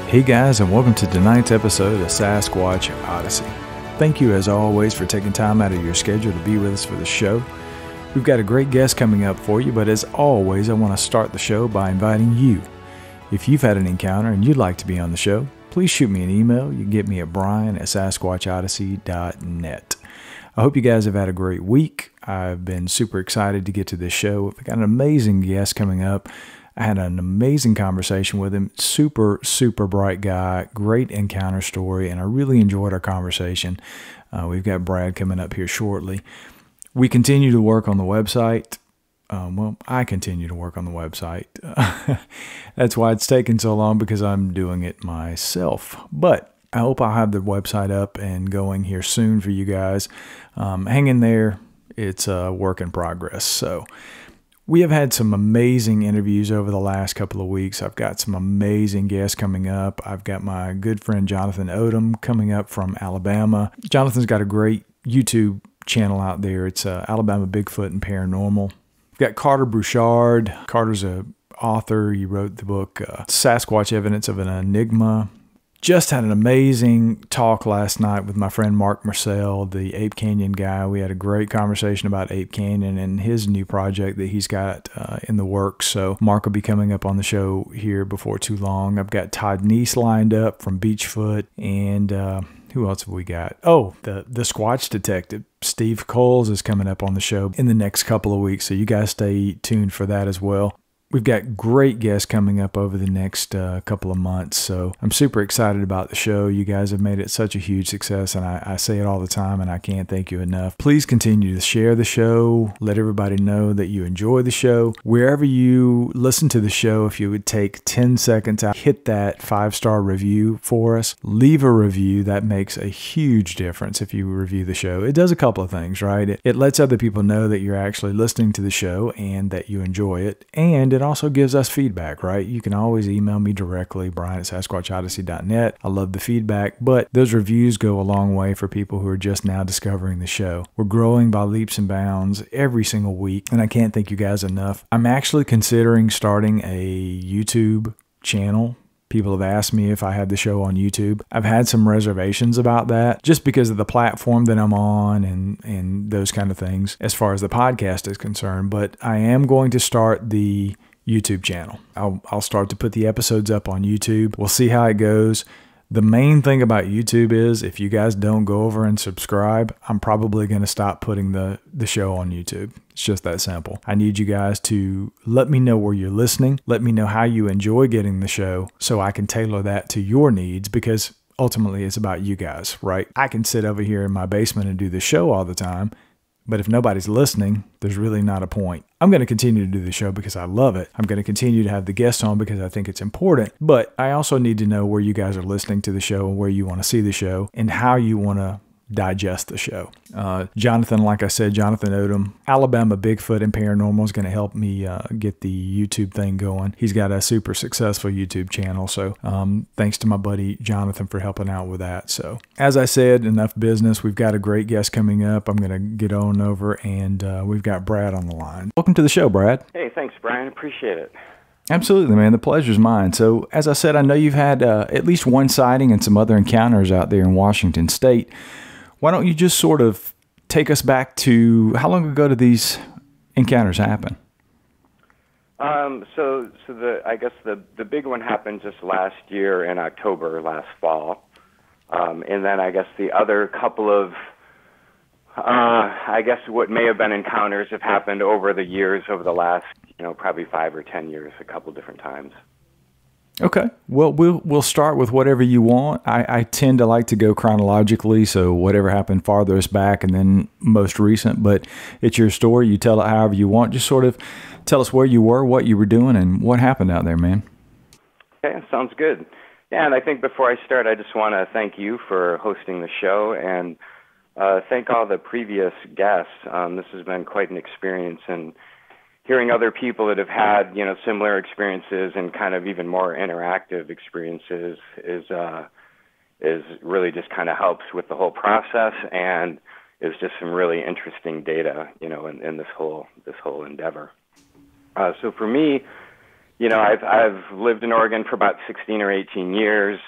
Hey guys, and welcome to tonight's episode of Sasquatch Odyssey. Thank you as always for taking time out of your schedule to be with us for the show. We've got a great guest coming up for you, but as always, I want to start the show by inviting you. If you've had an encounter and you'd like to be on the show, please shoot me an email. You can get me at brian@sasquatchodyssey.net. I hope you guys have had a great week. I've been super excited to get to this show. We've got an amazing guest coming up. I had an amazing conversation with him. Super, super bright guy, great encounter story, and I really enjoyed our conversation. We've got Brad coming up here shortly. We continue to work on the website. I continue to work on the website. That's why it's taken so long, because I'm doing it myself. But I hope I'll have the website up and going here soon for you guys. Hang in there. It's a work in progress. So we have had some amazing interviews over the last couple of weeks. I've got some amazing guests coming up. I've got my good friend Jonathan Odom coming up from Alabama. Jonathan's got a great YouTube channel out there. It's Alabama Bigfoot and Paranormal. We've got Carter Bouchard. Carter's an author. He wrote the book Sasquatch Evidence of an Enigma. Just had an amazing talk last night with my friend Mark Marcel, the Ape Canyon guy. We had a great conversation about Ape Canyon and his new project that he's got in the works. So Mark will be coming up on the show here before too long. I've got Todd Neese lined up from Beachfoot, and who else have we got? Oh, the Squatch detective, Steve Coles, is coming up on the show in the next couple of weeks. So you guys stay tuned for that as well. We've got great guests coming up over the next couple of months, so I'm super excited about the show. You guys have made it such a huge success, and I say it all the time, and I can't thank you enough. Please continue to share the show. Let everybody know that you enjoy the show. Wherever you listen to the show, if you would take 10 seconds out, hit that 5-star review for us. Leave a review. That makes a huge difference if you review the show. It does a couple of things, right? It lets other people know that you're actually listening to the show and that you enjoy it, and it also gives us feedback, right? You can always email me directly, brian@sasquatchodyssey.net. I love the feedback, but those reviews go a long way for people who are just now discovering the show. We're growing by leaps and bounds every single week, and I can't thank you guys enough. I'm actually considering starting a YouTube channel. People have asked me if I had the show on YouTube. I've had some reservations about that just because of the platform that I'm on and those kind of things as far as the podcast is concerned. But I am going to start the YouTube channel. I'll start to put the episodes up on YouTube. We'll see how it goes. The main thing about YouTube is if you guys don't go over and subscribe, I'm probably going to stop putting the show on YouTube. It's just that simple. I need you guys to let me know where you're listening. Let me know how you enjoy getting the show so I can tailor that to your needs, because ultimately it's about you guys, right? I can sit over here in my basement and do the show all the time, but if nobody's listening, there's really not a point. I'm going to continue to do the show because I love it. I'm going to continue to have the guests on because I think it's important. But I also need to know where you guys are listening to the show and where you want to see the show and how you want to digest the show. Jonathan, like I said, Jonathan Odom, Alabama Bigfoot and Paranormal, is going to help me get the YouTube thing going. He's got a super successful YouTube channel. So thanks to my buddy Jonathan for helping out with that. So as I said, enough business. We've got a great guest coming up. I'm going to get on over, and we've got Brad on the line. Welcome to the show, Brad. Hey, thanks, Brian. Appreciate it. Absolutely, man. The pleasure's mine. So as I said, I know you've had at least one sighting and some other encounters out there in Washington State. Why don't you just sort of take us back to how long ago did these encounters happen? I guess the big one happened just last year in October, last fall, and then I guess the other couple of I guess what may have been encounters have happened over the years, over the last probably 5 or 10 years, a couple different times. Okay. Well, we'll start with whatever you want. I tend to like to go chronologically, so whatever happened farthest back and then most recent, but it's your story. You tell it however you want. Just sort of tell us where you were, what you were doing, and what happened out there, man. Okay, sounds good. Yeah, and I think before I start, I just want to thank you for hosting the show and thank all the previous guests. This has been quite an experience, and hearing other people that have had, similar experiences and kind of even more interactive experiences is really just kind of helps with the whole process, and is just some really interesting data, in this whole endeavor. So for me, I've lived in Oregon for about 16 or 18 years.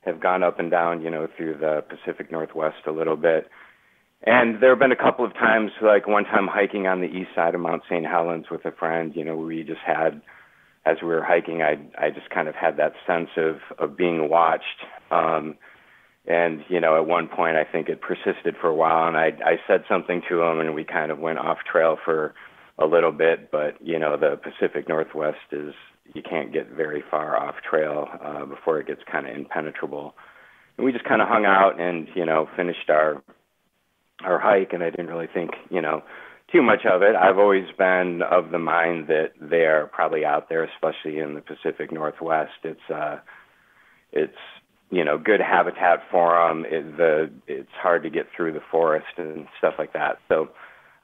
Have gone up and down, through the Pacific Northwest a little bit. And there have been a couple of times, like one time hiking on the east side of Mount St. Helens with a friend, we just had, as we were hiking, I just kind of had that sense of being watched. And, at one point, I think it persisted for a while, and I said something to him, and we kind of went off trail for a little bit. But, the Pacific Northwest you can't get very far off trail before it gets kind of impenetrable. And we just kind of hung out and, finished our hike, and I didn't really think, too much of it. I've always been of the mind that they are probably out there, especially in the Pacific Northwest. It's good habitat for them. It's hard to get through the forest and stuff like that. So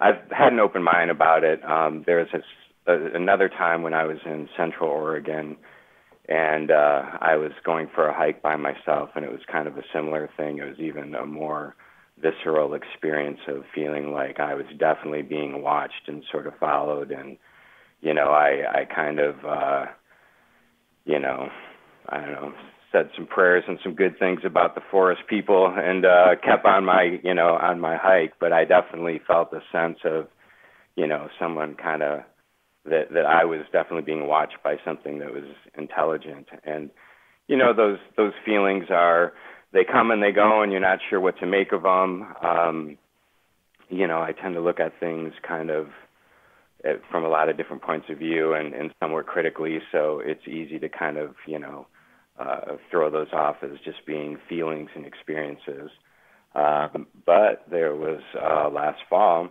I've had an open mind about it. There was another time when I was in Central Oregon, and I was going for a hike by myself, and it was kind of a similar thing. It was even a more visceral experience of feeling like I was definitely being watched and sort of followed. And, I kind of, I don't know, said some prayers and some good things about the forest people and kept on my, on my hike. But I definitely felt a sense of, someone kind of, that I was definitely being watched by something that was intelligent. And, those feelings they come and they go, and you're not sure what to make of them. I tend to look at things kind of from a lot of different points of view and somewhat critically, so it's easy to kind of, throw those off as just being feelings and experiences. But there was last fall,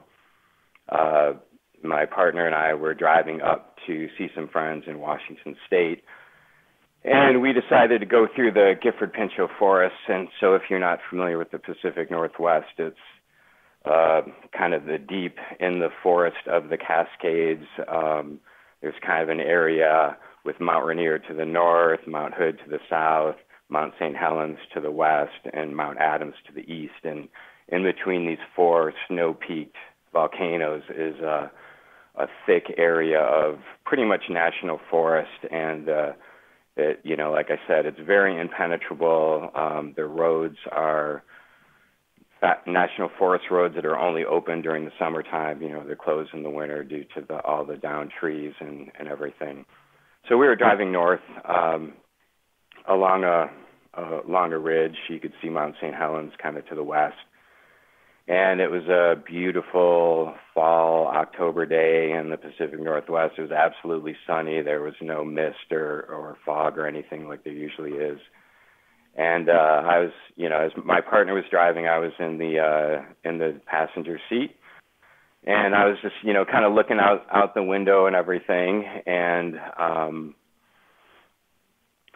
my partner and I were driving up to see some friends in Washington State, and we decided to go through the Gifford-Pinchot Forest. And so if you're not familiar with the Pacific Northwest, it's kind of the deep in the forest of the Cascades. There's kind of an area with Mount Rainier to the north, Mount Hood to the south, Mount St. Helens to the west, and Mount Adams to the east. And in between these four snow-peaked volcanoes is a thick area of pretty much national forest. And like I said, it's very impenetrable. The roads are national forest roads that are only open during the summertime. They're closed in the winter due to all the downed trees and everything. So we were driving north along a ridge. You could see Mount St. Helens kind of to the west. And it was a beautiful fall October day in the Pacific Northwest. It was absolutely sunny. There was no mist or fog or anything like there usually is. And I was, as my partner was driving, I was in the passenger seat. And I was just, kind of looking out the window and everything. And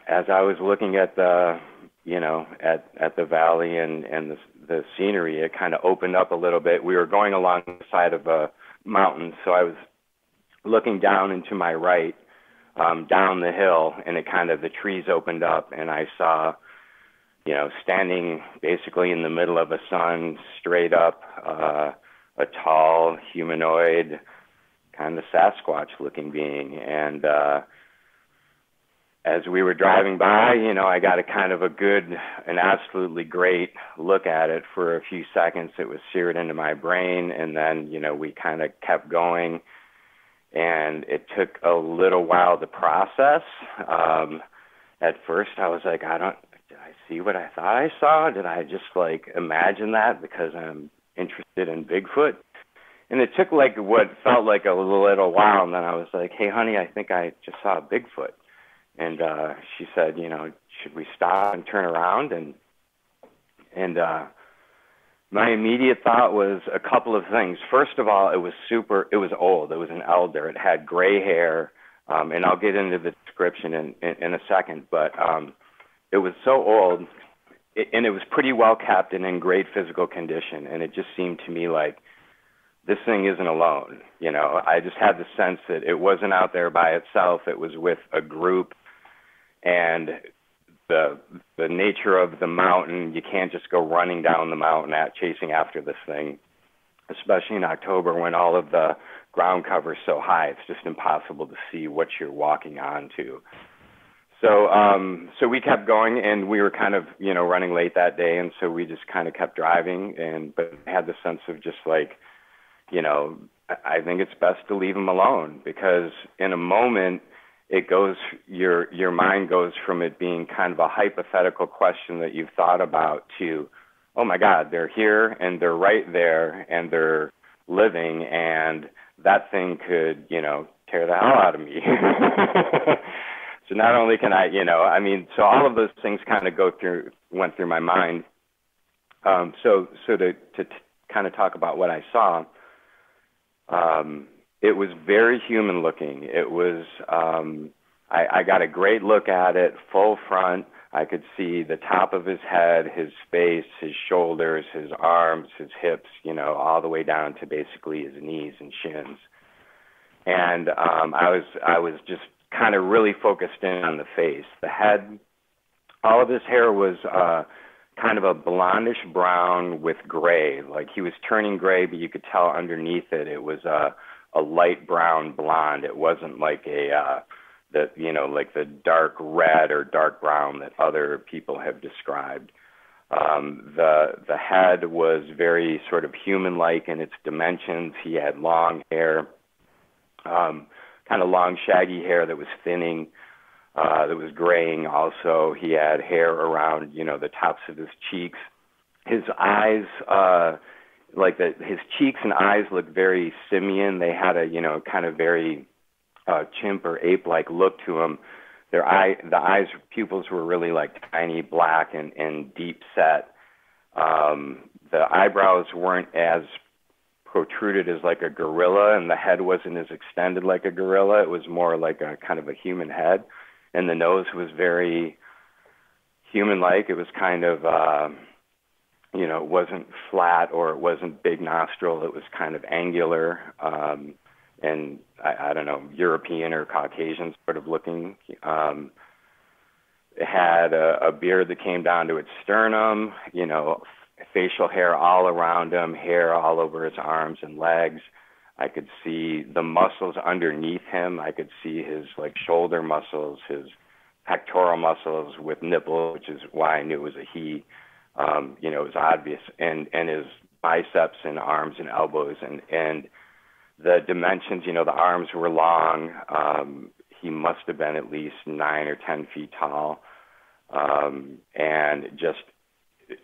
as I was looking at the, at the valley and the scenery, it kind of opened up a little bit. We were going along the side of a mountain, so I was looking down and to my right, down the hill, and the trees opened up, and I saw, standing basically in the middle of a sun, straight up, a tall, humanoid, kind of Sasquatch-looking being. And as we were driving by, I got an absolutely great look at it for a few seconds. It was seared into my brain, and then, we kind of kept going, and it took a little while to process. At first, I was like, did I see what I thought I saw? Did I just, imagine that because I'm interested in Bigfoot? And it took, what felt like a little while, and then I was like, hey, honey, I think I just saw a Bigfoot. And she said, should we stop and turn around? And my immediate thought was a couple of things. First of all, it was old. It was an elder. It had gray hair, and I'll get into the description in a second. But it was so old, and it was pretty well kept and in great physical condition. And it just seemed to me like this thing isn't alone. I just had the sense that it wasn't out there by itself. It was with a group. And the nature of the mountain, you can't just go running down the mountain chasing after this thing. especially in October when all of the ground cover is so high. It's just impossible to see what you're walking onto. So we kept going, and we were kind of, running late that day, and so we just kind of kept driving, but had the sense of just like, I think it's best to leave him alone, because in a moment your mind goes from it being kind of a hypothetical question that you've thought about to, oh my God, they're here and they're right there and they're living, and that thing could, tear the hell out of me. So not only can so all of those things kind of went through my mind. So to kind of talk about what I saw, it was very human looking. It was, I got a great look at it, full front. I could see the top of his head, his face, his shoulders, his arms, his hips, all the way down to basically his knees and shins. And I was just kind of really focused in on the face. The head, all of his hair was kind of a blondish brown with gray. Like he was turning gray, but you could tell underneath it was a light brown blonde. It wasn't like like the dark red or dark brown that other people have described. The head was very sort of human-like in its dimensions. He had long hair, kind of long shaggy hair that was thinning, that was graying also. He had hair around, the tops of his cheeks. His eyes, his cheeks and eyes looked very simian. They had a, kind of very chimp or ape-like look to them. The eyes, pupils were really like tiny, black, and deep set. The eyebrows weren't as protruded as like a gorilla, and the head wasn't as extended like a gorilla. It was more like a kind of a human head, and the nose was very human-like. It was kind of, it wasn't flat or it wasn't big nostril. It was kind of angular, and I don't know, European or Caucasian sort of looking. It had a beard that came down to its sternum, facial hair all around him, hair all over his arms and legs. I could see the muscles underneath him. I could see his like shoulder muscles, his pectoral muscles with nipples, which is why I knew it was a he. It was obvious, and his biceps and arms and elbows, and the dimensions. The arms were long. He must have been at least 9 or 10 feet tall, and just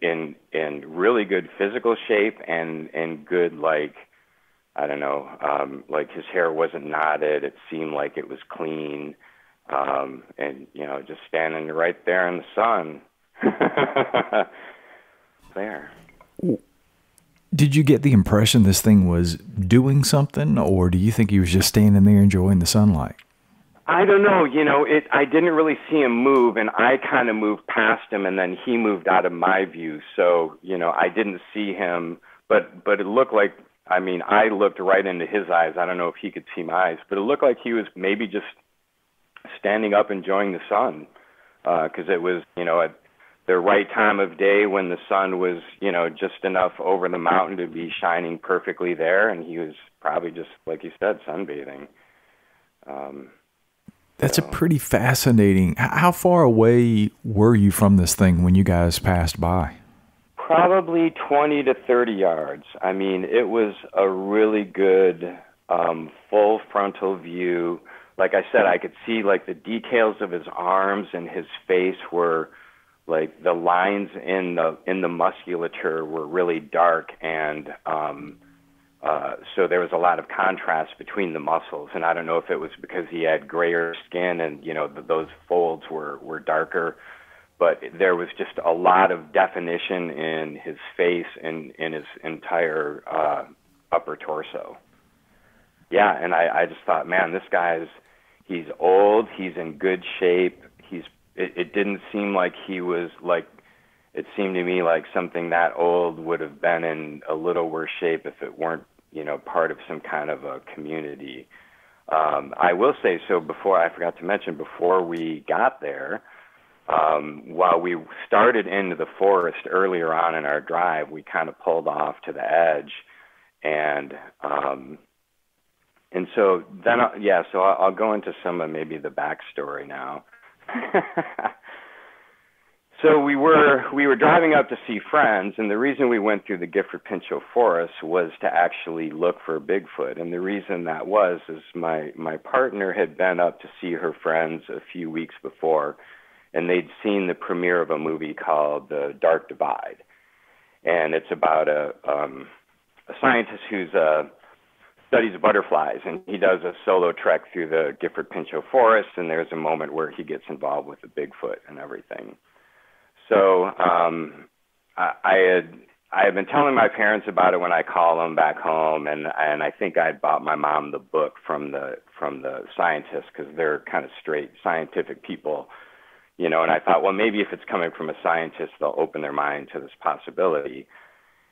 in really good physical shape and good, like, I don't know, like his hair wasn't knotted. It seemed like it was clean, and just standing right there in the sun. There. Did you get the impression this thing was doing something, or do you think he was just standing there enjoying the sunlight? I don't know. I didn't really see him move, and I kind of moved past him, and then he moved out of my view. So, I didn't see him, but it looked like, I looked right into his eyes. I don't know if he could see my eyes, but it looked like he was maybe just standing up enjoying the sun, because it was, at the right time of day when the sun was, just enough over the mountain to be shining perfectly there, and he was probably just, like you said, sunbathing. That's a pretty fascinating. How far away were you from this thing when you guys passed by? Probably 20 to 30 yards. It was a really good full frontal view. Like I said, I could see like the details of his arms and his face were like the lines in the musculature were really dark, and so there was a lot of contrast between the muscles, and I don't know if it was because he had grayer skin and those folds were darker, but there was just a lot of definition in his face and in his entire upper torso. Yeah, and I just thought, man, this he's old, he's in good shape. It didn't seem like he was like. It seemed to me like something that old would have been in a little worse shape if it weren't, part of some kind of a community. I will say, I forgot to mention, before we got there, while we started into the forest earlier on in our drive, we kind of pulled off to the edge, And so then, so I'll go into some of maybe the backstory now. So we were driving up to see friends, and the reason we went through the Gifford Pinchot Forest was to actually look for Bigfoot. And the reason that was is my partner had been up to see her friends a few weeks before, and they'd seen the premiere of a movie called The Dark Divide. And it's about a scientist who's studies butterflies, and he does a solo trek through the Gifford Pinchot Forest, and there's a moment where he gets involved with the Bigfoot and everything. So I had been telling my parents about it when I call them back home, and I think I'd bought my mom the book from the scientists, because they're kind of straight scientific people, and I thought, well, maybe if it's coming from a scientist, they'll open their mind to this possibility.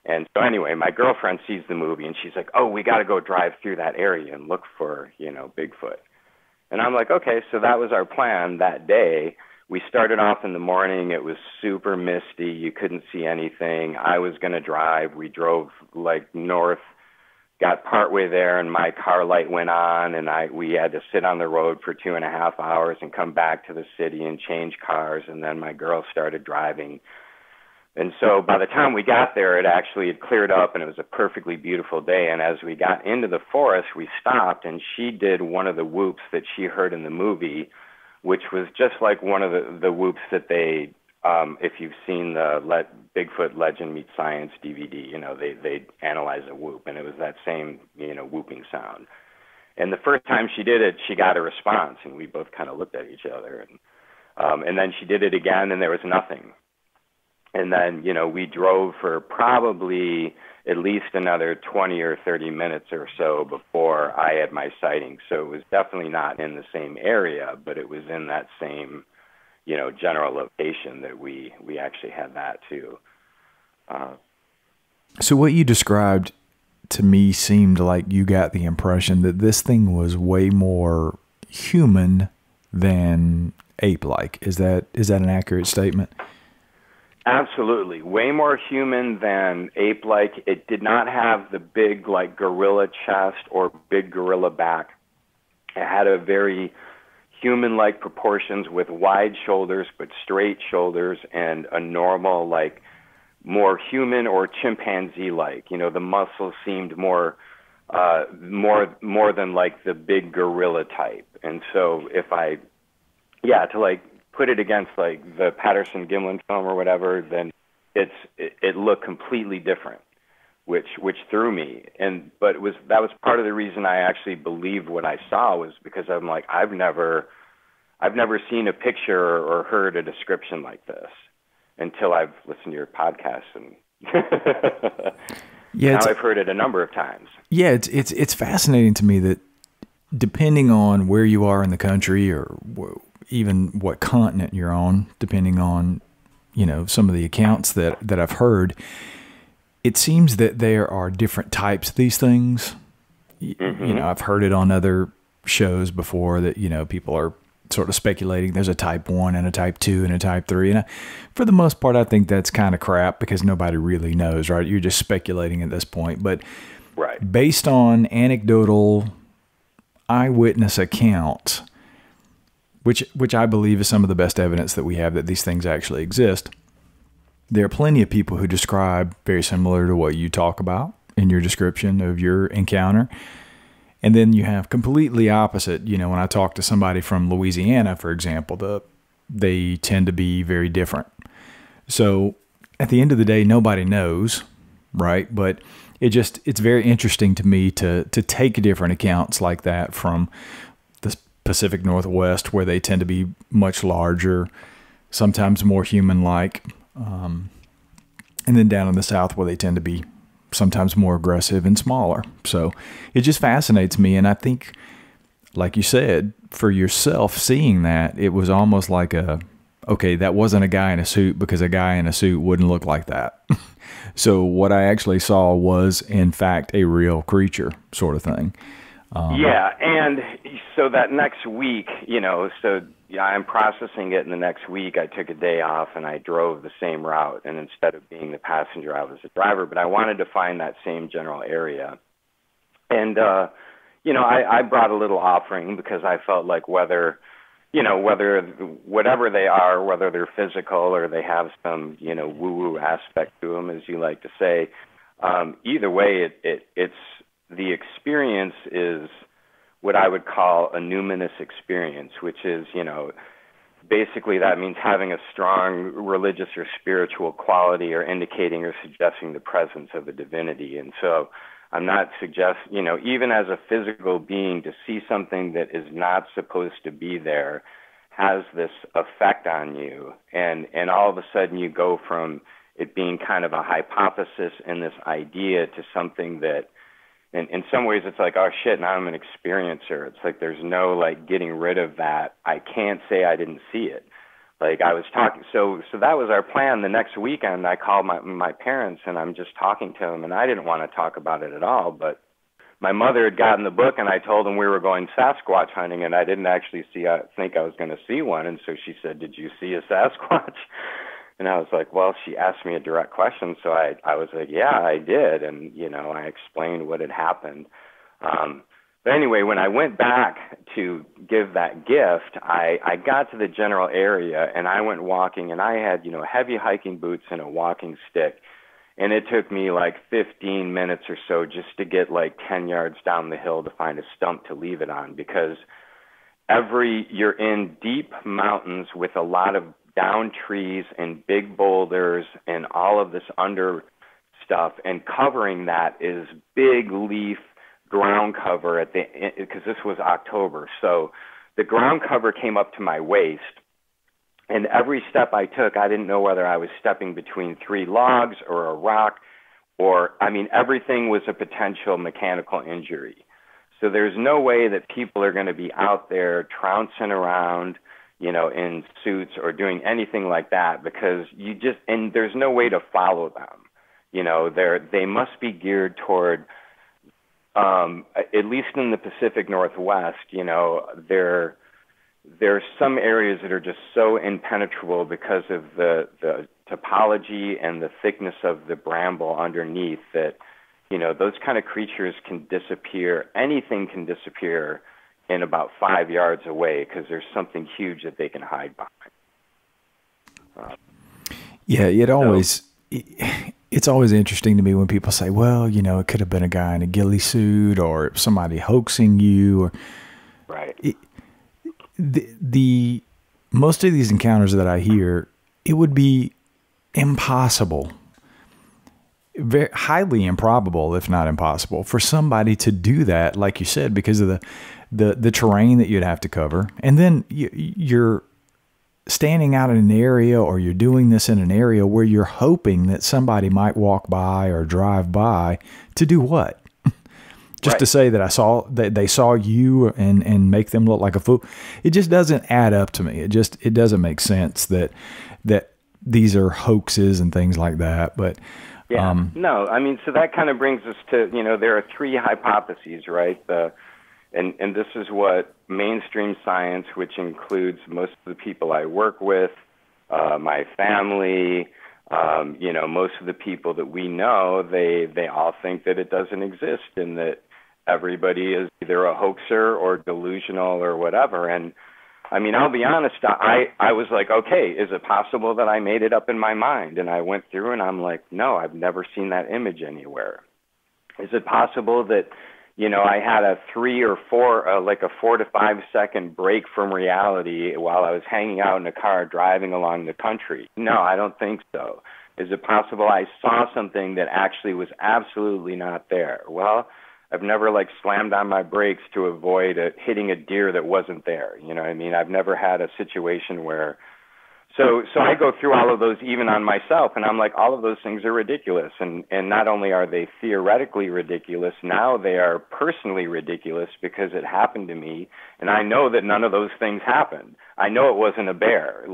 And so anyway, my girlfriend sees the movie, and she's like, oh, we got to go drive through that area and look for, Bigfoot. And I'm like, okay, so that was our plan that day. We started off in the morning. It was super misty. You couldn't see anything. I was going to drive. We drove north, got partway there, and my car light went on, and we had to sit on the road for 2.5 hours and come back to the city and change cars, and then my girl started driving. And so by the time we got there, it actually had cleared up, and it was a perfectly beautiful day. And as we got into the forest, we stopped, and she did one of the whoops that she heard in the movie, which was just like one of the whoops that they, if you've seen the Bigfoot Legend Meets Science DVD, they analyze a whoop, and it was that same, whooping sound. And the first time she did it, she got a response, and we both kind of looked at each other. And then she did it again, and there was nothing. And then, we drove for probably at least another 20 or 30 minutes or so before I had my sighting. So it was definitely not in the same area, but it was in that same, general location that we actually had that too. So what you described to me seemed like you got the impression that this thing was way more human than ape-like. Is that an accurate statement? Absolutely. Way more human than ape-like. It did not have the big, gorilla chest or big gorilla back. It had a very human-like proportions with wide shoulders but straight shoulders, and a normal, more human or chimpanzee-like. The muscles seemed more than the big gorilla type. And so if to put it against the Patterson-Gimlin film or whatever, then it looked completely different, which threw me. But that was part of the reason I actually believed what I saw, was because I'm like, I've never seen a picture or heard a description like this until I've listened to your podcast, and now I've heard it a number of times. Yeah, it's fascinating to me that depending on where you are in the country, or even what continent you're on, depending on, some of the accounts that I've heard, it seems that there are different types of these things. Mm-hmm. I've heard it on other shows before that, people are sort of speculating there's a type 1 and a type 2 and a type 3. And for the most part, I think that's kind of crap, because nobody really knows, right? You're just speculating at this point. But right, based on anecdotal eyewitness accounts, which I believe is some of the best evidence that we have that these things actually exist, there are plenty of people who describe very similar to what you talk about in your description of your encounter. And then you have completely opposite. When I talk to somebody from Louisiana, for example, they tend to be very different. So at the end of the day, nobody knows, right? But it's very interesting to me to take different accounts like that from the Pacific Northwest, where they tend to be much larger, sometimes more human-like, and then down in the South, where they tend to be sometimes more aggressive and smaller. So it just fascinates me. And I think, like you said, for yourself seeing that, it was almost like okay, that wasn't a guy in a suit, because a guy in a suit wouldn't look like that. So what I actually saw was, in fact, a real creature, sort of thing. Yeah, and so that next week, I'm processing it, and the next week I took a day off and I drove the same route, and instead of being the passenger, I was the driver, but I wanted to find that same general area. And, I brought a little offering because I felt like whether whatever they are, whether they're physical or they have some, woo-woo aspect to them, as you like to say, either way, it's the experience is what I would call a numinous experience, which is, basically that means having a strong religious or spiritual quality or indicating or suggesting the presence of a divinity. And so I'm not even as a physical being, to see something that is not supposed to be there has this effect on you. And all of a sudden you go from it being kind of a hypothesis and this idea to something that, in some ways it's like, oh shit, now I'm an experiencer. It's like there's no like getting rid of that. I can't say I didn't see it. Like I was talking, so that was our plan. The next weekend I called my parents and I'm just talking to them, and I didn't want to talk about it at all, but my mother had gotten the book and I told them we were going Sasquatch hunting, and I didn't actually think I was going to see one. And so she said, "Did you see a Sasquatch?" And I was like, well, she asked me a direct question, so I was like, yeah, I did, and I explained what had happened. But anyway, when I went back to give that gift, I got to the general area and I went walking, and I had heavy hiking boots and a walking stick, and it took me like 15 minutes or so just to get like 10 yards down the hill to find a stump to leave it on, because you're in deep mountains with a lot of down trees and big boulders and all of this under stuff, and covering that is big leaf ground cover because this was October. So the ground cover came up to my waist, and every step I took, I didn't know whether I was stepping between three logs or a rock, everything was a potential mechanical injury. So there's no way that people are going to be out there trouncing around, in suits or doing anything like that, because and there's no way to follow them. They must be geared toward, at least in the Pacific Northwest, there's some areas that are just so impenetrable because of the topology and the thickness of the bramble underneath that, those kind of creatures can disappear. Anything can disappear in about 5 yards away because there's something huge that they can hide behind. It's always interesting to me when people say, well, it could have been a guy in a ghillie suit or somebody hoaxing you. Or right. The most of these encounters that I hear, it would be impossible, very highly improbable, if not impossible, for somebody to do that, like you said, because of the terrain that you'd have to cover. And then you're standing out in an area, or you're doing this in an area where you're hoping that somebody might walk by or drive by to do what? Just right. To say that they saw you and make them look like a fool. It just doesn't add up to me. It doesn't make sense that these are hoaxes and things like that. But yeah, no, so that kind of brings us to, there are three hypotheses, right? And this is what mainstream science, which includes most of the people I work with, my family, most of the people that we know, they all think that it doesn't exist, and that everybody is either a hoaxer or delusional or whatever. And I'll be honest, I was like, okay, is it possible that I made it up in my mind? And I went through and I'm like, no, I've never seen that image anywhere. Is it possible that, I had a 4 to 5 second break from reality while I was hanging out in a car driving along the country? No, I don't think so. Is it possible I saw something that actually was absolutely not there? Well, I've never slammed on my brakes to avoid hitting a deer that wasn't there. I've never had a situation where, so I go through all of those even on myself, and I'm like, all of those things are ridiculous. And not only are they theoretically ridiculous, now they are personally ridiculous because it happened to me, and I know that none of those things happened. I know it wasn't a bear.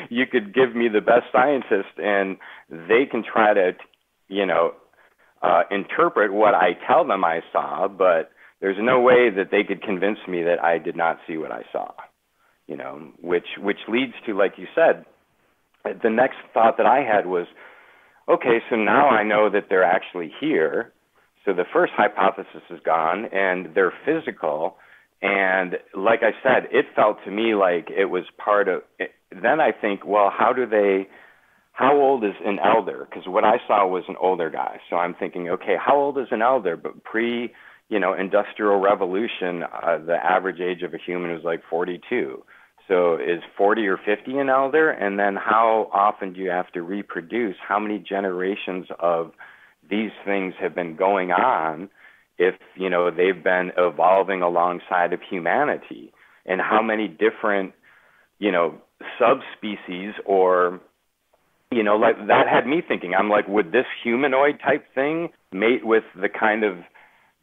You could give me the best scientist, and they can try to, interpret what I tell them I saw, but there's no way that they could convince me that I did not see what I saw, which leads to, like you said, the next thought that I had was, okay, so now I know that they're actually here. So the first hypothesis is gone, and they're physical. And like I said, it felt to me like it was part of it. Then I think, well, how old is an elder? Because what I saw was an older guy. So I'm thinking, okay, how old is an elder? But industrial revolution, the average age of a human was like 42. So is 40 or 50 an elder? And then how often do you have to reproduce? How many generations of these things have been going on if, they've been evolving alongside of humanity? And how many different, subspecies or, like that had me thinking, I'm like, would this humanoid type thing mate with the kind of,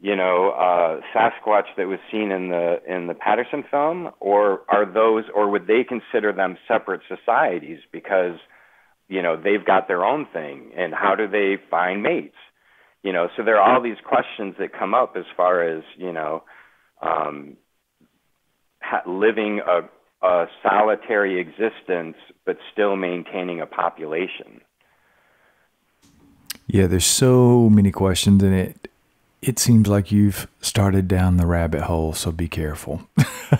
Sasquatch that was seen in the Patterson film, or would they consider them separate societies because, they've got their own thing, and how do they find mates? So there are all these questions that come up as far as, living a solitary existence, but still maintaining a population. Yeah, there's so many questions in it. It seems like you've started down the rabbit hole, so be careful.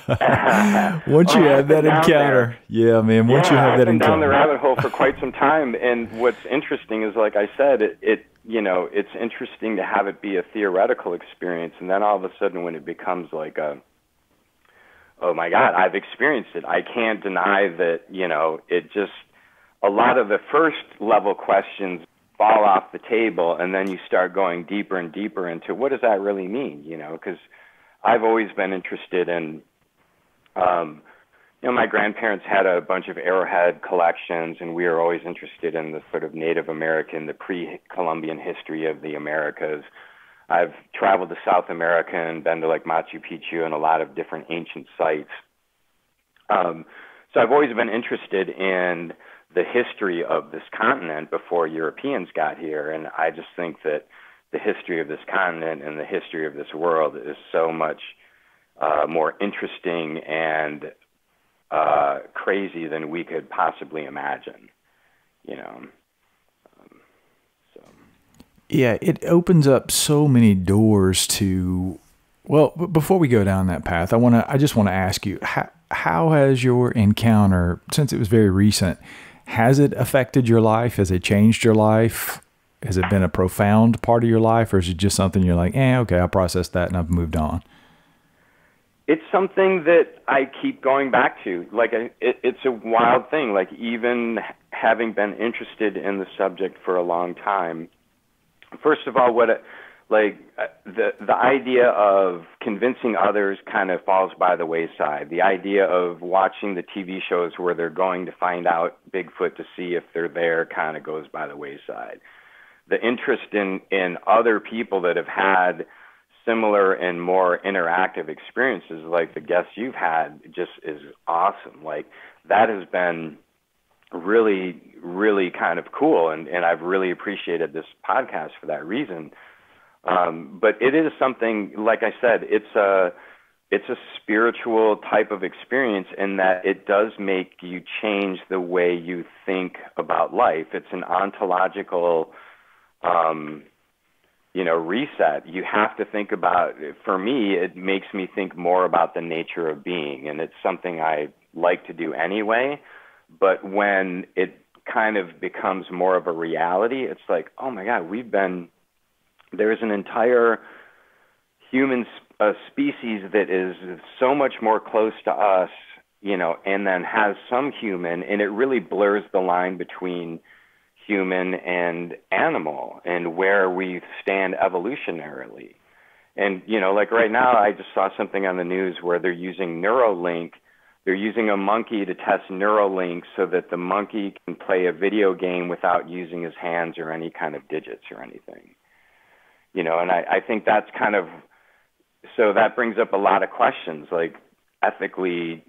Once you have that encounter, you have that encounter. I've been down the rabbit hole for quite some time, and what's interesting is, like I said, it's interesting to have it be a theoretical experience, and then all of a sudden when it becomes like oh my God, I've experienced it. I can't deny that, it just, a lot of the first level questions fall off the table, and then you start going deeper and deeper into what does that really mean, because I've always been interested in, my grandparents had a bunch of arrowhead collections, and we were always interested in the sort of Native American, the pre-Columbian history of the Americas. I've traveled to South America and been to like Machu Picchu and a lot of different ancient sites. So I've always been interested in the history of this continent before Europeans got here. And I just think that the history of this continent and the history of this world is so much more interesting and crazy than we could possibly imagine, Yeah, it opens up so many doors to, well, before we go down that path, I just want to ask you, how has your encounter, since it was very recent, has it affected your life? Has it changed your life? Has it been a profound part of your life, or is it just something you're like, okay, I processed that and I've moved on? It's something that I keep going back to. Like, it's a wild thing. Like, even having been interested in the subject for a long time, first of all, the idea of convincing others kind of falls by the wayside. The idea of watching the TV shows where they're going to find out Bigfoot to see if they're there kind of goes by the wayside. The interest in other people that have had similar and more interactive experiences like the guests you've had just is awesome. Like, that has been really, really kind of cool, and I've really appreciated this podcast for that reason. But it is something, like I said, it's a spiritual type of experience in that it does make you change the way you think about life. It's an ontological reset. You have to think about, for me, it makes me think more about the nature of being, and it's something I like to do anyway. But when it kind of becomes more of a reality, it's like, oh my God, there's an entire human species that is so much more close to us, and then has some human, and it really blurs the line between human and animal and where we stand evolutionarily. And, like right now, I just saw something on the news where they're using Neuralink. They're using a monkey to test Neuralink so that the monkey can play a video game without using his hands or any kind of digits or anything. And I think that's so that brings up a lot of questions, like ethically,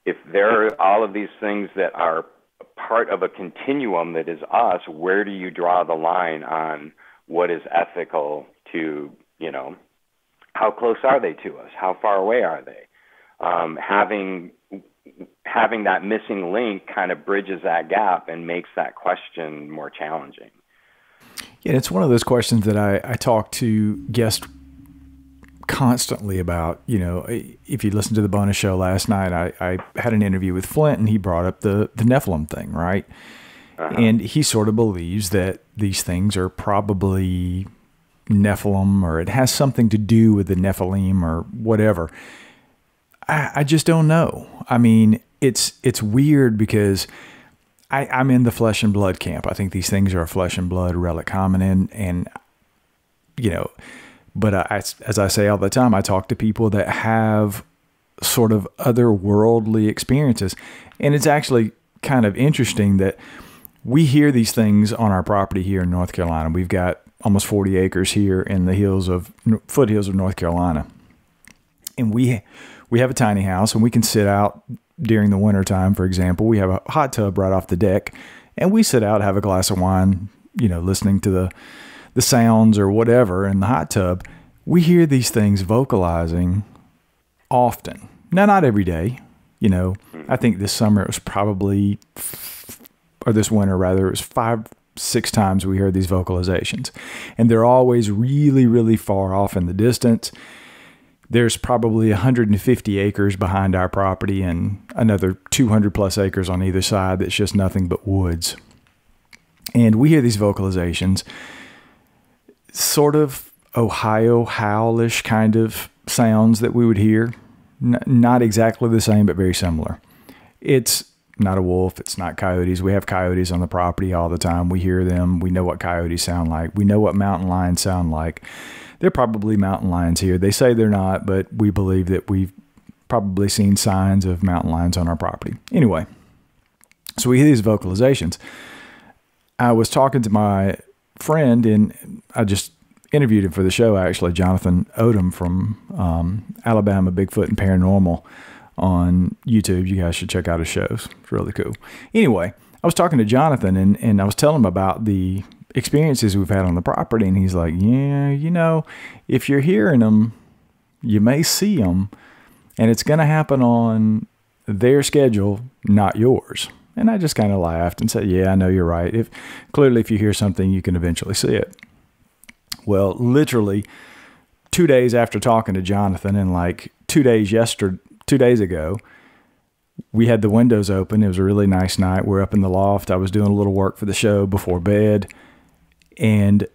if there are all of these things that are part of a continuum that is us, where do you draw the line on what is ethical to, how close are they to us? How far away are they? Having that missing link kind of bridges that gap and makes that question more challenging. Yeah, it's one of those questions that I talk to guests constantly about. You know, if you listened to the bonus show last night, I had an interview with Flint, and he brought up the Nephilim thing, right? And he sort of believes that these things are probably Nephilim, or it has something to do with the Nephilim or whatever. I just don't know. I mean, it's weird because I'm in the flesh and blood camp. I think these things are a flesh and blood relic hominin, and you know, but as I say all the time, I talk to people that have sort of otherworldly experiences, and it's actually kind of interesting that we hear these things on our property here in North Carolina. We've got almost 40 acres here in the foothills of North Carolina, and we have a tiny house, and we can sit out during the winter time. For example, we have a hot tub right off the deck, and we sit out, have a glass of wine, you know, listening to the sounds or whatever in the hot tub. We hear these things vocalizing often. Now, not every day, you know. I think this summer it was probably, or this winter rather, it was 5-6 times we heard these vocalizations, and they're always really, really far off in the distance. There's probably 150 acres behind our property and another 200 plus acres on either side that's just nothing but woods. And we hear these vocalizations, sort of Ohio howl-ish kind of sounds that we would hear. Not exactly the same, but very similar. It's not a wolf. It's not coyotes. We have coyotes on the property all the time. We hear them. We know what coyotes sound like. We know what mountain lions sound like. They're probably mountain lions here. They say they're not, but we believe that we've probably seen signs of mountain lions on our property. Anyway, so we hear these vocalizations. I was talking to my friend, and I just interviewed him for the show, actually, Jonathan Odom from Alabama Bigfoot and Paranormal on YouTube. You guys should check out his shows. It's really cool. Anyway, I was talking to Jonathan, and I was telling him about the experiences we've had on the property, and he's like, yeah, you know, if you're hearing them, you may see them, and it's going to happen on their schedule, not yours. And I just kind of laughed and said, yeah, I know you're right. If you hear something, you can eventually see it. Well, literally 2 days after talking to Jonathan, and like 2 days ago, we had the windows open. It was a really nice night. We're up in the loft. I was doing a little work for the show before bed, and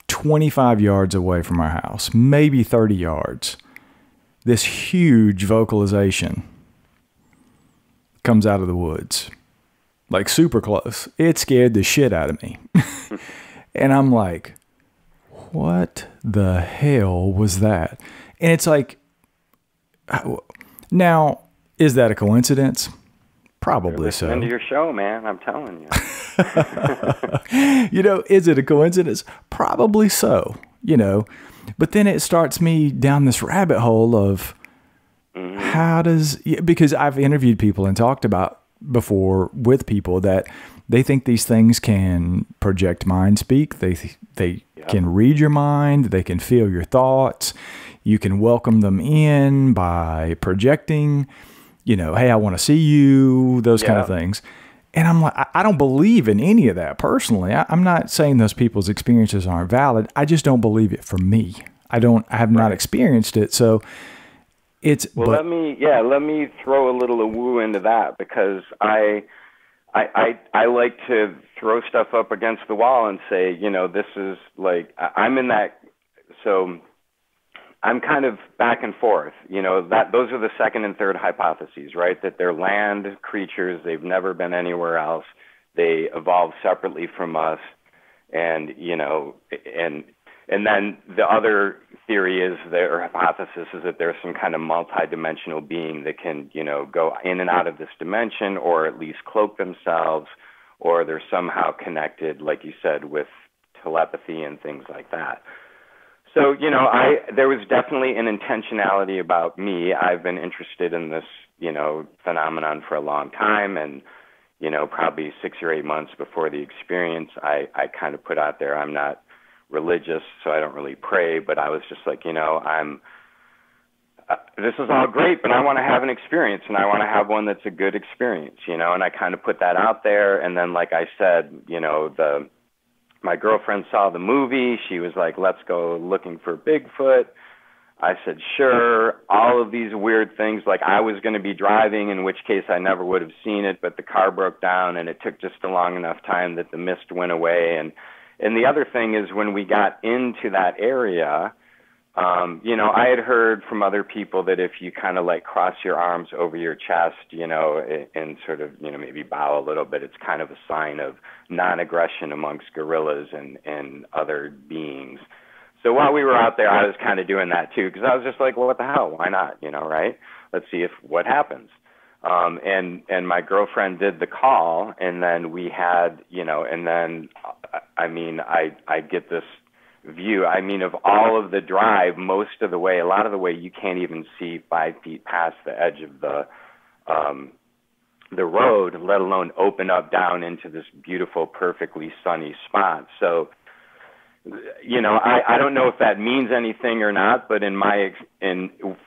25 yards away from our house, maybe 30 yards, this huge vocalization comes out of the woods, like super close. It scared the shit out of me. And I'm like, what the hell was that? And it's like, now, is that a coincidence? Probably so. Listen to your show, man. I'm telling you. You know, is it a coincidence? Probably so, you know. But then it starts me down this rabbit hole of because I've interviewed people and talked about before with people that they think these things can project mind speak. They can read your mind. They can feel your thoughts. You can welcome them in by projecting, you know, hey, I want to see you, those kind of things. And I'm like, I don't believe in any of that personally. I'm not saying those people's experiences aren't valid. I just don't believe it for me. I have not experienced it. So it's, let me throw a little woo into that, because I like to throw stuff up against the wall and say, you know, this is like, I'm in that. So I'm kind of back and forth, you know, that those are the second and third hypotheses, right? That they're land creatures. They've never been anywhere else. They evolved separately from us. And, you know, and then the other theory is their hypothesis is that there's some kind of multi-dimensional being that can, you know, go in and out of this dimension, or at least cloak themselves, or they're somehow connected, like you said, with telepathy and things like that. So, you know, there was definitely an intentionality about me. I've been interested in this, you know, phenomenon for a long time, and, you know, probably 6 or 8 months before the experience, I kind of put out there, I'm not religious, so I don't really pray, but I was just like, you know, this is all great, but I want to have an experience, and I want to have one that's a good experience, you know, and I kind of put that out there. And then, like I said, you know, My girlfriend saw the movie. She was like, let's go looking for Bigfoot. I said, sure. All of these weird things, like I was going to be driving, in which case I never would have seen it, but the car broke down and it took just a long enough time that the mist went away. And the other thing is when we got into that area, you know, I had heard from other people that if you kind of like cross your arms over your chest, you know, and sort of, you know, maybe bow a little bit, it's kind of a sign of non-aggression amongst gorillas and other beings. So while we were out there, I was kind of doing that too, because I was just like, well, what the hell? Why not? You know, right? Let's see what happens. And my girlfriend did the call, and then we had, you know, and then, I mean, I get this view. I mean, of all of the drive, most of the way, a lot of the way, you can't even see 5 feet past the edge of the road, let alone open up down into this beautiful, perfectly sunny spot. So, you know, I don't know if that means anything or not, but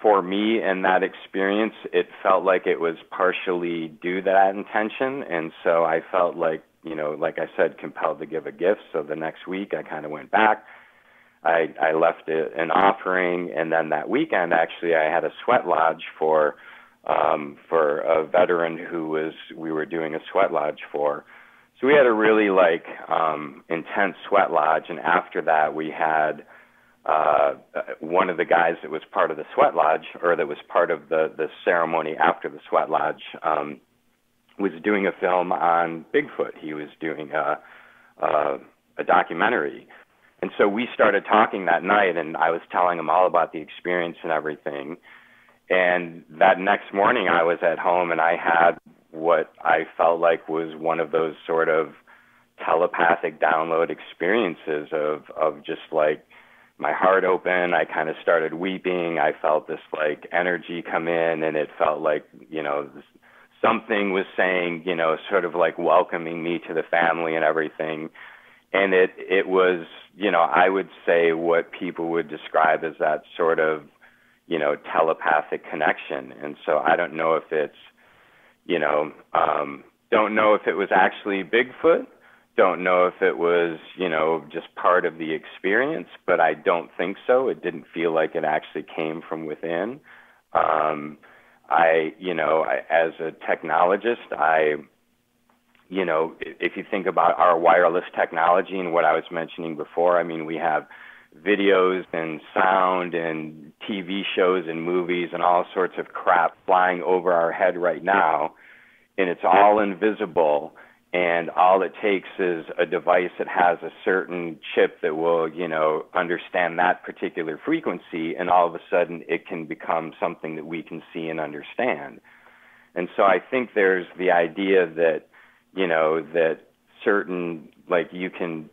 for me and that experience, it felt like it was partially due to that intention. And so I felt like, you know, like I said, compelled to give a gift. So the next week I kind of went back. I left an offering, and then that weekend, actually, I had a sweat lodge for a veteran we were doing a sweat lodge for. So we had a really intense sweat lodge, and after that we had one of the guys that was part of the sweat lodge, or that was part of the ceremony after the sweat lodge, was doing a film on Bigfoot. He was doing a documentary. And so we started talking that night, and I was telling him all about the experience and everything. And that next morning I was at home, and I had what I felt like was one of those sort of telepathic download experiences of just like my heart open. I kind of started weeping. I felt this like energy come in, and it felt like, you know, something was saying, you know, sort of like welcoming me to the family and everything. And it was, you know, I would say what people would describe as that sort of, you know, telepathic connection. And so I don't know if it's, you know, don't know if it was actually Bigfoot, don't know if it was, you know, just part of the experience, but I don't think so. It didn't feel like it actually came from within. As a technologist, you know, if you think about our wireless technology and what I was mentioning before, I mean, we have videos and sound and TV shows and movies and all sorts of crap flying over our head right now, and it's all invisible, and all it takes is a device that has a certain chip that will, you know, understand that particular frequency, and all of a sudden it can become something that we can see and understand. And so I think there's the idea that, you know, that certain, like you can,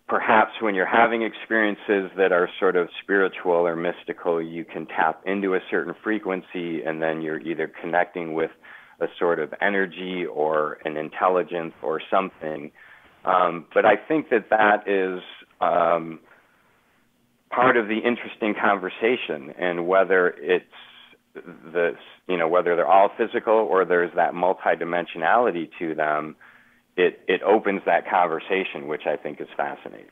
perhaps when you're having experiences that are sort of spiritual or mystical, you can tap into a certain frequency, and then you're either connecting with a sort of energy or an intelligence or something. But I think that is part of the interesting conversation, and whether it's whether they're all physical or there's that multidimensionality to them, it opens that conversation, which I think is fascinating.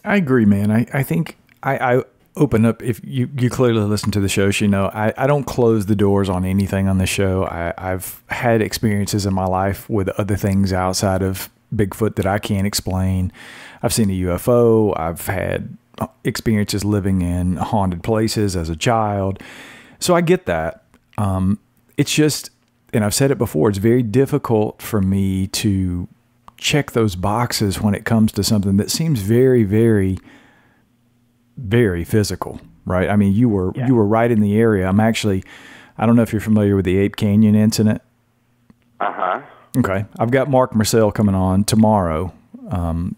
I agree, man. I think I open up. If you clearly listen to the show, you know, I don't close the doors on anything on the show. I've had experiences in my life with other things outside of Bigfoot that I can't explain. I've seen a UFO. I've had experiences living in haunted places as a child. So I get that. It's just, and I've said it before, it's very difficult for me to check those boxes when it comes to something that seems very, very, very physical, right? I mean, you were right in the area. I don't know if you're familiar with the Ape Canyon incident. Uh-huh. Okay. I've got Mark Marcel coming on tomorrow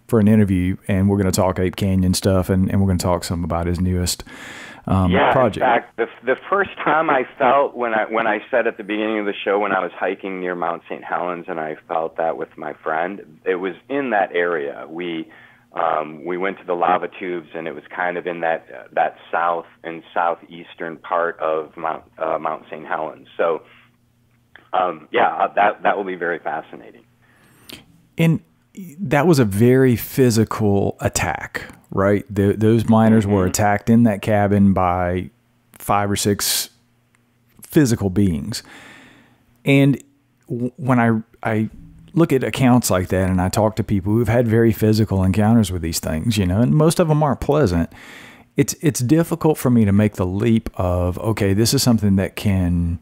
for an interview, and we're going to talk Ape Canyon stuff, and we're going to talk some about his newest project. In fact, the first time I felt when I said at the beginning of the show, when I was hiking near Mount St. Helens, and I felt that with my friend, it was in that area. We went to the lava tubes, and it was kind of in that south and southeastern part of Mount St. Helens. So, that will be very fascinating. And that was a very physical attack, right? Those miners were attacked in that cabin by 5 or 6 physical beings. And when I look at accounts like that and I talk to people who've had very physical encounters with these things, and most of them aren't pleasant, it's difficult for me to make the leap of, okay, this is something that can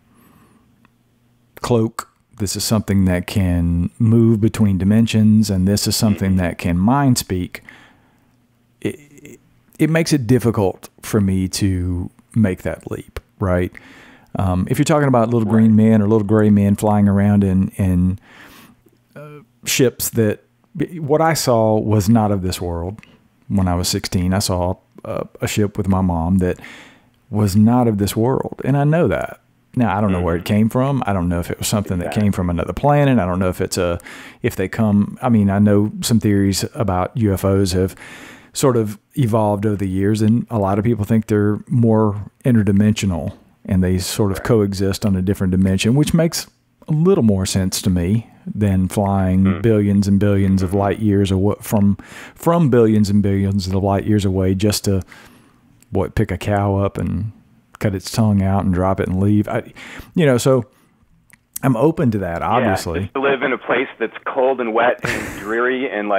cloak, this is something that can move between dimensions, and this is something that can mind speak. It makes it difficult for me to make that leap, right? If you're talking about little green men or little gray men flying around in ships that, what I saw was not of this world. When I was 16, I saw a ship with my mom that was not of this world. And I know that. Now, I don't know where it came from. I don't know if it was something that came from another planet. I don't know if they come, I mean, I know some theories about UFOs have sort of evolved over the years, and a lot of people think they're more interdimensional and they sort of coexist on a different dimension, which makes a little more sense to me than flying billions and billions of light years away from billions and billions of light years away just to pick a cow up and cut its tongue out and drop it and leave. So I'm open to that, obviously. Yeah, just to live in a place that's cold and wet and dreary and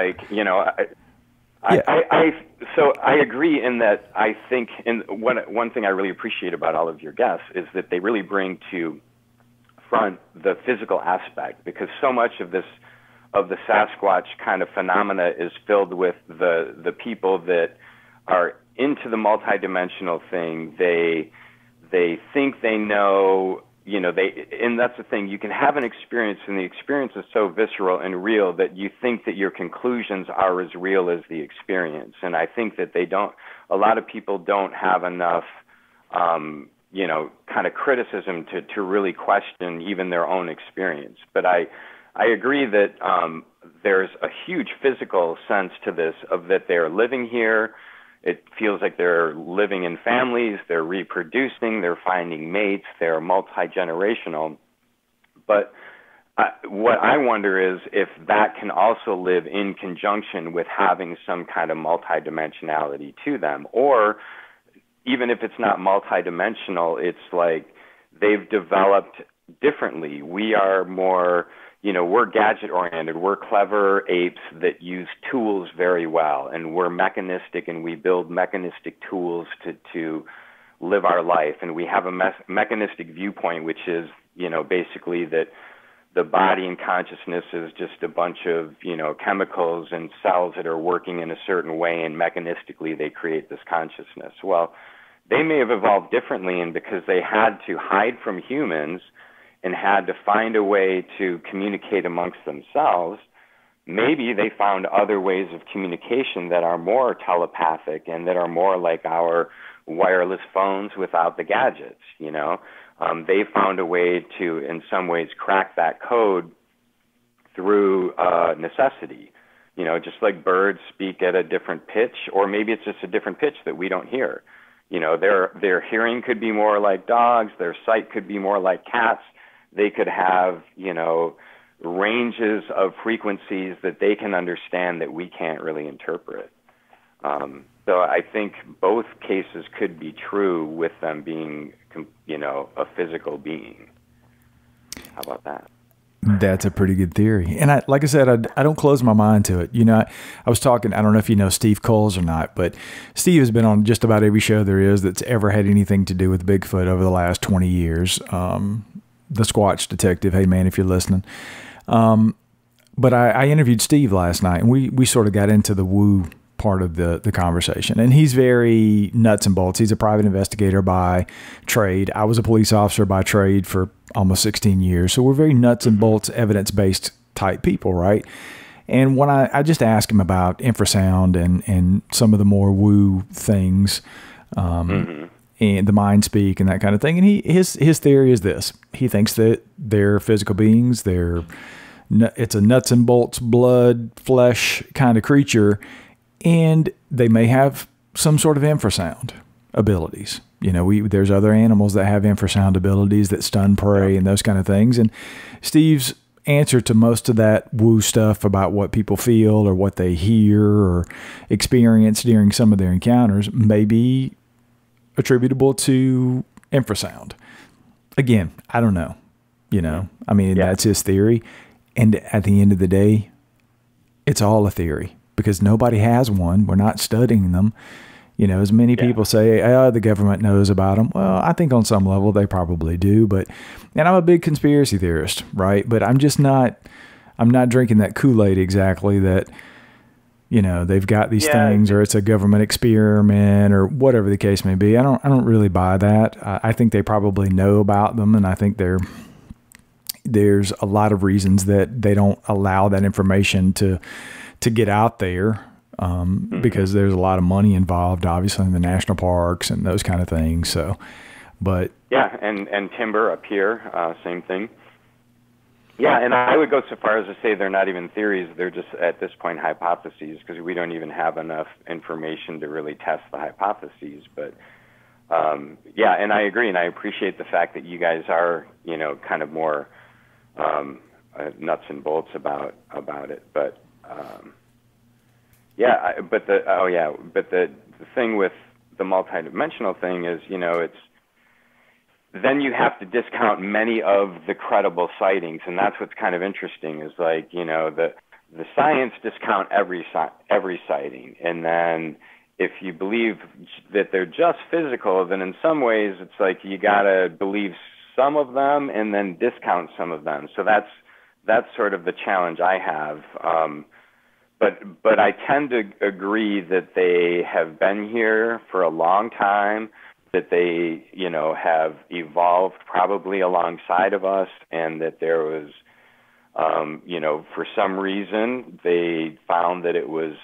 so I agree in that. I think one thing I really appreciate about all of your guests is that they really bring to front the physical aspect, because so much of the Sasquatch kind of phenomena is filled with the people that are into the multidimensional thing. They think they know, and that's the thing. You can have an experience, and the experience is so visceral and real that you think that your conclusions are as real as the experience. And I think that a lot of people don't have enough, kind of criticism to really question even their own experience. But I agree that there's a huge physical sense to this, of that they're living here. It feels like they're living in families, they're reproducing, they're finding mates, they're multi-generational. But what I wonder is if that can also live in conjunction with having some kind of multidimensionality to them. Or even if it's not multidimensional, it's like they've developed differently. We are more, we're gadget-oriented. We're clever apes that use tools very well, and we're mechanistic, and we build mechanistic tools to live our life. And we have a mechanistic viewpoint, which is, basically that the body and consciousness is just a bunch of, chemicals and cells that are working in a certain way, and mechanistically they create this consciousness. Well, they may have evolved differently, and because they had to hide from humans and had to find a way to communicate amongst themselves, maybe they found other ways of communication that are more telepathic and that are more like our wireless phones without the gadgets, They found a way to, in some ways, crack that code through necessity. Just like birds speak at a different pitch, or maybe it's just a different pitch that we don't hear. Their hearing could be more like dogs, their sight could be more like cats. They could have, ranges of frequencies that they can understand that we can't really interpret. So I think both cases could be true with them being, a physical being. How about that? That's a pretty good theory. And like I said, I don't close my mind to it. I was talking, I don't know if you know Steve Coles or not, but Steve has been on just about every show there is that's ever had anything to do with Bigfoot over the last 20 years. The Squatch detective. Hey man, if you're listening. But I interviewed Steve last night, and we sort of got into the woo part of the conversation. And he's very nuts and bolts. He's a private investigator by trade. I was a police officer by trade for almost 16 years. So we're very nuts and bolts, evidence-based type people, right? And when I just asked him about infrasound and some of the more woo things, and the mind speak and that kind of thing. And his theory is this. He thinks that they're physical beings. It's a nuts and bolts, blood, flesh kind of creature. And they may have some sort of infrasound abilities. There's other animals that have infrasound abilities that stun prey and those kind of things. And Steve's answer to most of that woo stuff about what people feel or what they hear or experience during some of their encounters may be attributable to infrasound. Again, I don't know. I mean, that's his theory. And at the end of the day, it's all a theory because nobody has one. We're not studying them. As many people say, the government knows about them. Well, I think on some level they probably do, and I'm a big conspiracy theorist, right? But I'm not drinking that Kool-Aid exactly that, they've got these things or it's a government experiment or whatever the case may be. I don't really buy that. I think they probably know about them, and I think there's a lot of reasons that they don't allow that information to get out there. Because there's a lot of money involved, obviously, in the national parks and those kind of things. So, but yeah, and timber up here, same thing. Yeah, and I would go so far as to say they're not even theories; they're just at this point hypotheses because we don't even have enough information to really test the hypotheses. But yeah, and I agree, and I appreciate the fact that you guys are, kind of more nuts and bolts about it, but. But the thing with the multidimensional thing is, it's then you have to discount many of the credible sightings, and that's what's kind of interesting is like, the science discount every sighting, and then if you believe that they're just physical, then in some ways it's like you gotta believe some of them and then discount some of them. So that's sort of the challenge I have. But I tend to agree that they have been here for a long time, that they, have evolved probably alongside of us, and that there was, for some reason, they found that it was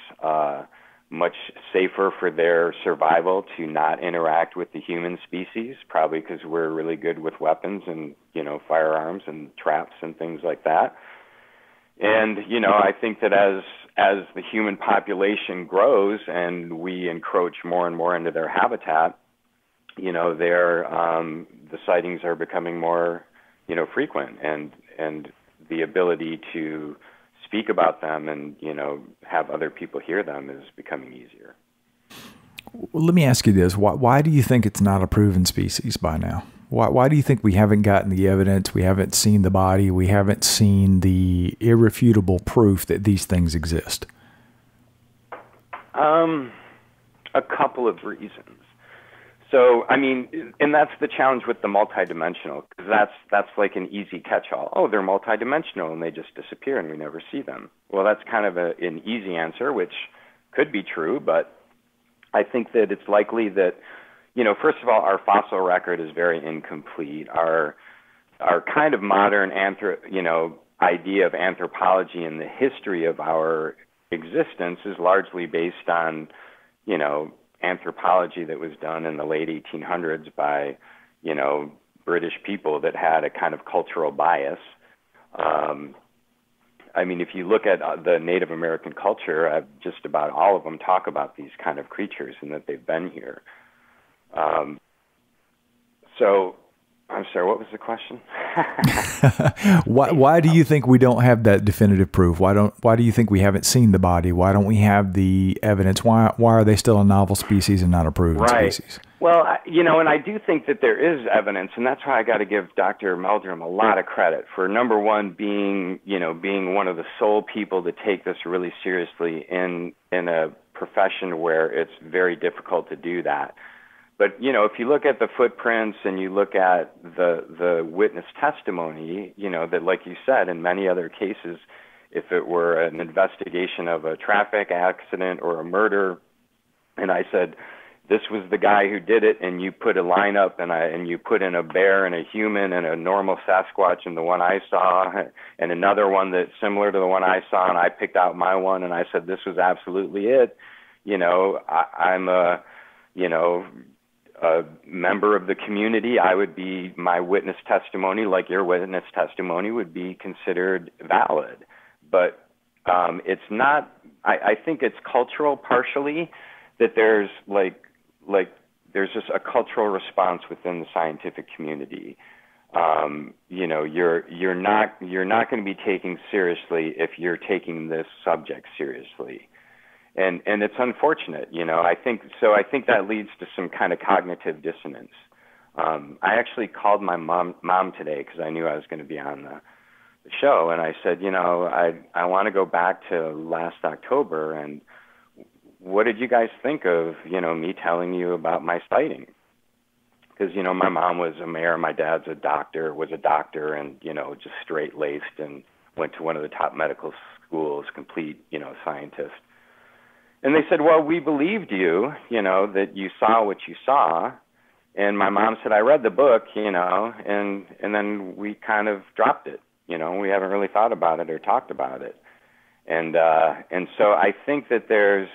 much safer for their survival to not interact with the human species, probably because we're really good with weapons and, firearms and traps and things like that. And, I think that as the human population grows and we encroach more and more into their habitat, the sightings are becoming more, frequent, and the ability to speak about them and, have other people hear them is becoming easier. Well, let me ask you this. Why do you think it's not a proven species by now? Why do you think we haven't gotten the evidence? We haven't seen the body. We haven't seen the irrefutable proof that these things exist? A couple of reasons. So, I mean, and that's the challenge with the multidimensional, because that's like an easy catch-all. Oh, they're multidimensional and they just disappear and we never see them. Well, that's kind of an easy answer, which could be true, but I think that it's likely that, first of all, our fossil record is very incomplete. Our kind of modern idea of anthropology and the history of our existence is largely based on, anthropology that was done in the late 1800s by, British people that had a kind of cultural bias. I mean, if you look at the Native American culture, just about all of them talk about these kind of creatures and that they've been here. So, I'm sorry, what was the question? Why do you think we don't have that definitive proof? Why do you think we haven't seen the body? Why don't we have the evidence? Why are they still a novel species and not a proven species? Well, and I do think that there is evidence, and that's why I got to give Dr. Meldrum a lot of credit for, number one, being one of the sole people to take this really seriously in a profession where it's very difficult to do that. But, if you look at the footprints and you look at the witness testimony, that, like you said, in many other cases, if it were an investigation of a traffic accident or a murder, and I said, this was the guy who did it, and you put a lineup and you put in a bear and a human and a normal Sasquatch and the one I saw and another one that's similar to the one I saw, and I picked out my one and I said, this was absolutely it. I'm a member of the community. My witness testimony, like your witness testimony, would be considered valid. But it's not, I think it's cultural partially, that there's there's just a cultural response within the scientific community. you're not going to be taken seriously if you're taking this subject seriously. And it's unfortunate, I think that leads to some kind of cognitive dissonance. I actually called my mom today because I knew I was going to be on the show, and I said, I want to go back to last October, and what did you guys think of, me telling you about my sighting? Because, my mom was a mayor, my dad's was a doctor, and, just straight-laced, and went to one of the top medical schools, complete, scientist. And they said, well, we believed you, that you saw what you saw. And my mom said, I read the book, and then we kind of dropped it. We haven't really thought about it or talked about it. And so I think that there's,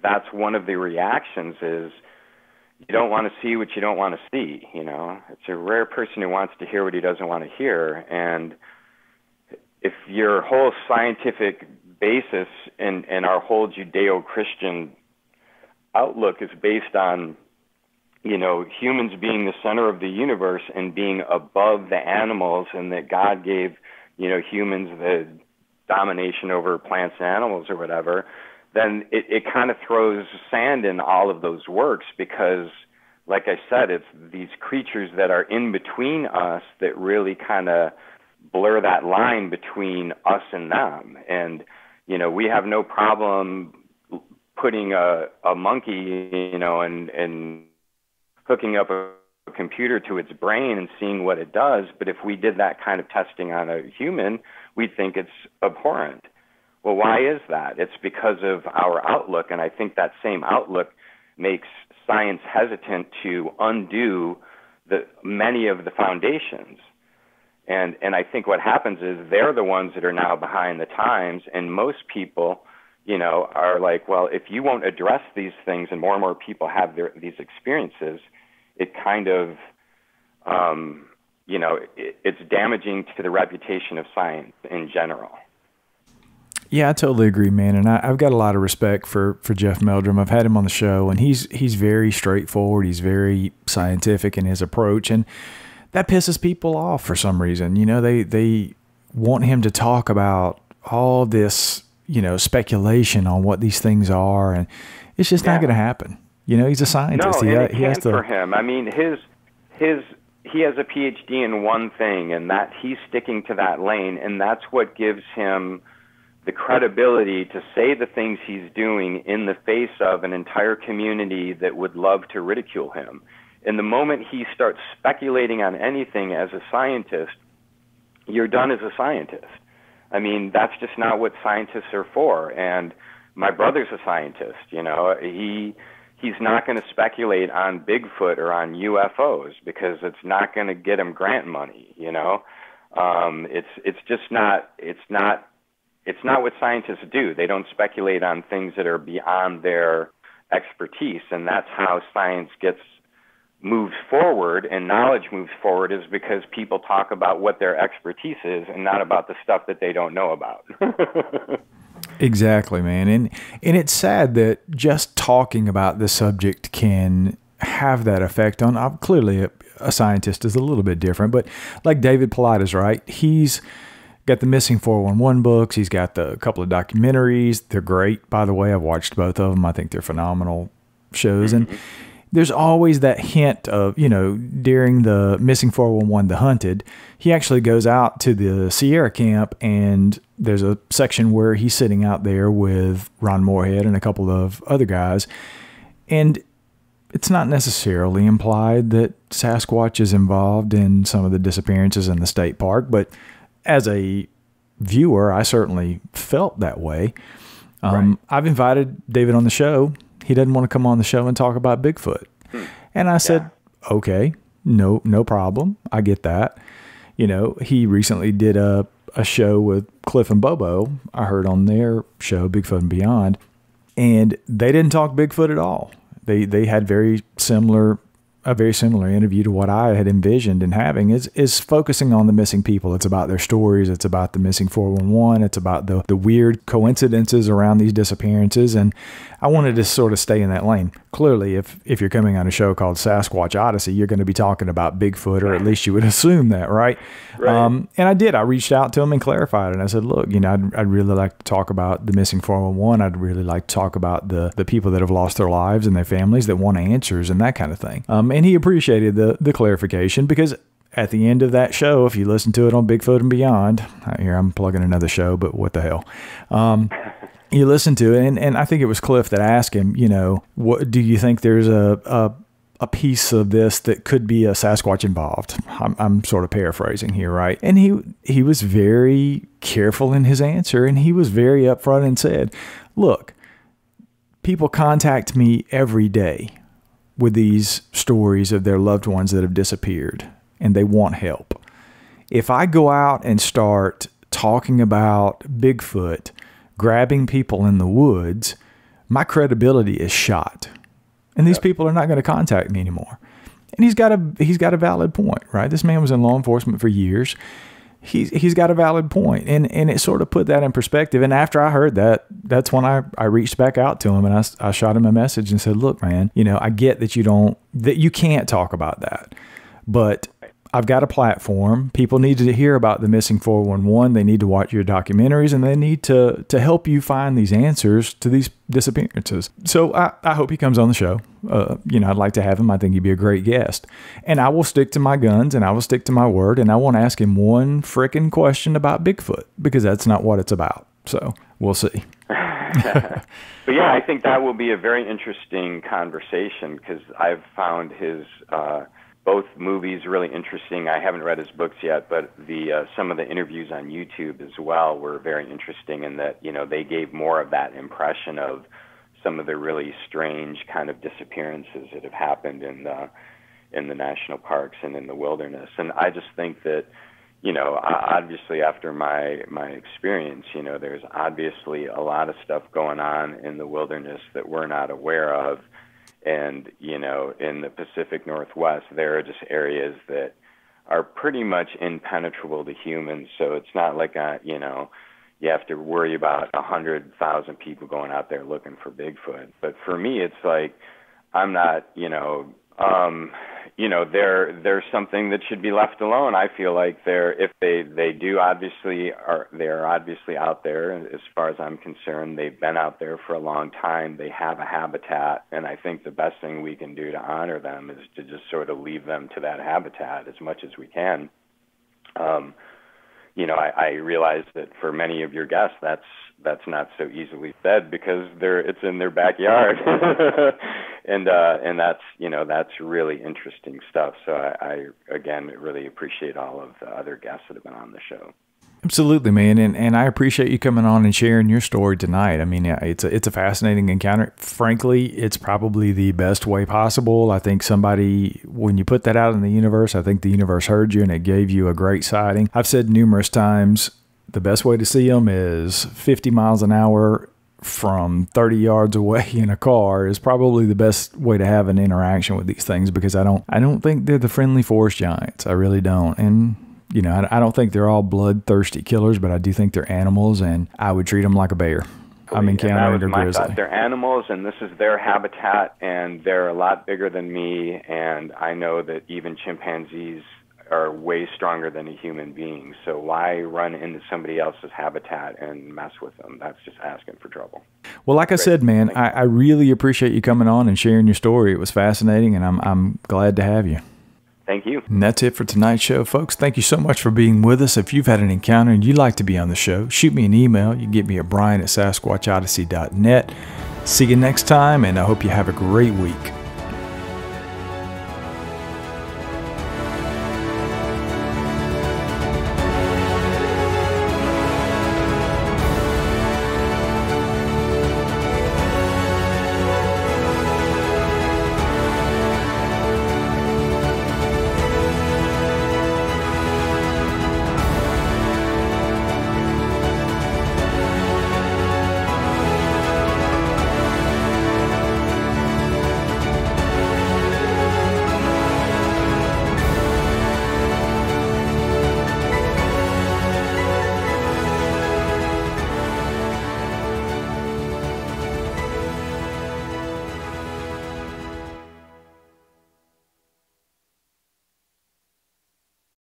that's one of the reactions is you don't want to see what you don't want to see, It's a rare person who wants to hear what he doesn't want to hear. And if your whole scientific basis and our whole Judeo-Christian outlook is based on, humans being the center of the universe and being above the animals, and that God gave, humans the domination over plants and animals or whatever, then it kind of throws sand in all of those works because, like I said, it's these creatures that are in between us that really kind of blur that line between us and them. And, we have no problem putting a monkey, and hooking up a computer to its brain and seeing what it does. But if we did that kind of testing on a human, we'd think it's abhorrent. Well, why is that? It's because of our outlook, and I think that same outlook makes science hesitant to undo many of the foundations. And I think what happens is they're the ones that are now behind the times, and most people, are like, well, if you won't address these things and more people have these experiences, it kind of, it's damaging to the reputation of science in general. Yeah, I totally agree, man. And I've got a lot of respect for Jeff Meldrum. I've had him on the show, and he's very straightforward. He's very scientific in his approach, and that pisses people off for some reason. They want him to talk about all this, speculation on what these things are, and it's just not going to happen. He's a scientist. No, he has to. For him, I mean, he has a PhD in one thing, and that he's sticking to that lane, and that's what gives him the credibility to say the things he's doing in the face of an entire community that would love to ridicule him. And the moment he starts speculating on anything as a scientist, you're done as a scientist. I mean, that's just not what scientists are for. And my brother's a scientist, he's not going to speculate on Bigfoot or on UFOs because it's not going to get him grant money, It's just not, it's not what scientists do. They don't speculate on things that are beyond their expertise, and that's how science moves forward and knowledge moves forward, is because people talk about what their expertise is and not about the stuff that they don't know about. Exactly, man. And it's sad that just talking about the subject can have that effect on, clearly a scientist is a little bit different, but like David Polite is right. He's got the Missing 411 books. He's got a couple of documentaries. They're great, by the way. I've watched both of them. I think they're phenomenal shows. And there's always that hint of, during the Missing 411, The Hunted, he actually goes out to the Sierra camp, and there's a section where he's sitting out there with Ron Moorhead and a couple of other guys. And it's not necessarily implied that Sasquatch is involved in some of the disappearances in the state park, but as a viewer, I certainly felt that way. Right. I've invited David on the show. He doesn't want to come on the show and talk about Bigfoot. And I said, okay, no problem. I get that. He recently did a show with Cliff and Bobo. I heard on their show, Bigfoot and Beyond, and they didn't talk Bigfoot at all. They had very similar a very similar interview to what I had envisioned in having, is focusing on the missing people. It's about their stories. It's about the missing 411. It's about the weird coincidences around these disappearances. And I wanted to sort of stay in that lane. Clearly, if you're coming on a show called Sasquatch Odyssey, you're going to be talking about Bigfoot, or at least you would assume that, right? And I did. I reached out to him and clarified it. And I said, look, I'd really like to talk about the missing 411. I'd really like to talk about the people that have lost their lives and their families that want answers and that kind of thing. And he appreciated the clarification, because at the end of that show, if you listen to it on Bigfoot and Beyond, here I'm plugging another show, but what the hell? You listen to it, and I think it was Cliff that asked him, what do you think there's a piece of this that could be a Sasquatch involved? I'm sort of paraphrasing here, right? And he was very careful in his answer, and he was very upfront and said, look, people contact me every day with these stories of their loved ones that have disappeared, and they want help. If I go out and start talking about Bigfoot grabbing people in the woods, my credibility is shot. And these people are not going to contact me anymore. And he's got a valid point, right? This man was in law enforcement for years. He's got a valid point. And it sort of put that in perspective. And after I heard that, that's when I reached back out to him, and I shot him a message and said, look, man, I get that you can't talk about that, but I've got a platform. People need to hear about the missing 411. They need to watch your documentaries, and they need to help you find these answers to these disappearances. So I hope he comes on the show. I'd like to have him. I think he'd be a great guest. And I will stick to my guns, and I will stick to my word, and I won't ask him one frickin' question about Bigfoot, because that's not what it's about. So we'll see. But yeah, I think that will be a very interesting conversation, because I've found his both movies really interesting. I haven't read his books yet, but some of the interviews on YouTube as well were very interesting in that, they gave more of that impression of some of the really strange kind of disappearances that have happened in the national parks and in the wilderness. And I just think that, obviously after my experience, there's obviously a lot of stuff going on in the wilderness that we're not aware of. And, in the Pacific Northwest, there are just areas that are pretty much impenetrable to humans. So it's not like, you have to worry about 100,000 people going out there looking for Bigfoot. But for me, it's like, I'm not, there's something that should be left alone. I feel like they're obviously out there. As far as I'm concerned, they've been out there for a long time. They have a habitat, and I think the best thing we can do to honor them is to just sort of leave them to that habitat as much as we can. I realize that for many of your guests, that's not so easily said, because it's in their backyard, and that's really interesting stuff. So I again really appreciate all of the other guests that have been on the show. Absolutely, man, and I appreciate you coming on and sharing your story tonight. I mean, it's a fascinating encounter. Frankly, it's probably the best way possible. I think when you put that out in the universe, I think the universe heard you, and it gave you a great sighting. I've said numerous times, the best way to see them is 50 miles an hour from 30 yards away in a car is probably the best way to have an interaction with these things, because I don't think they're the friendly forest giants. I really don't. And I don't think they're all bloodthirsty killers, but I do think they're animals, and I would treat them like a bear. I'm encountering a grizzly. They're animals, and this is their habitat, and they're a lot bigger than me, and I know that even chimpanzees are way stronger than a human being. So why run into somebody else's habitat and mess with them? That's just asking for trouble. Well, like I said, man, I really appreciate you coming on and sharing your story. It was fascinating, and I'm glad to have you. Thank you. And that's it for tonight's show, folks. Thank you so much for being with us. If you've had an encounter and you'd like to be on the show, shoot me an email. You can get me at brian@sasquatchodyssey.net. See you next time, and I hope you have a great week.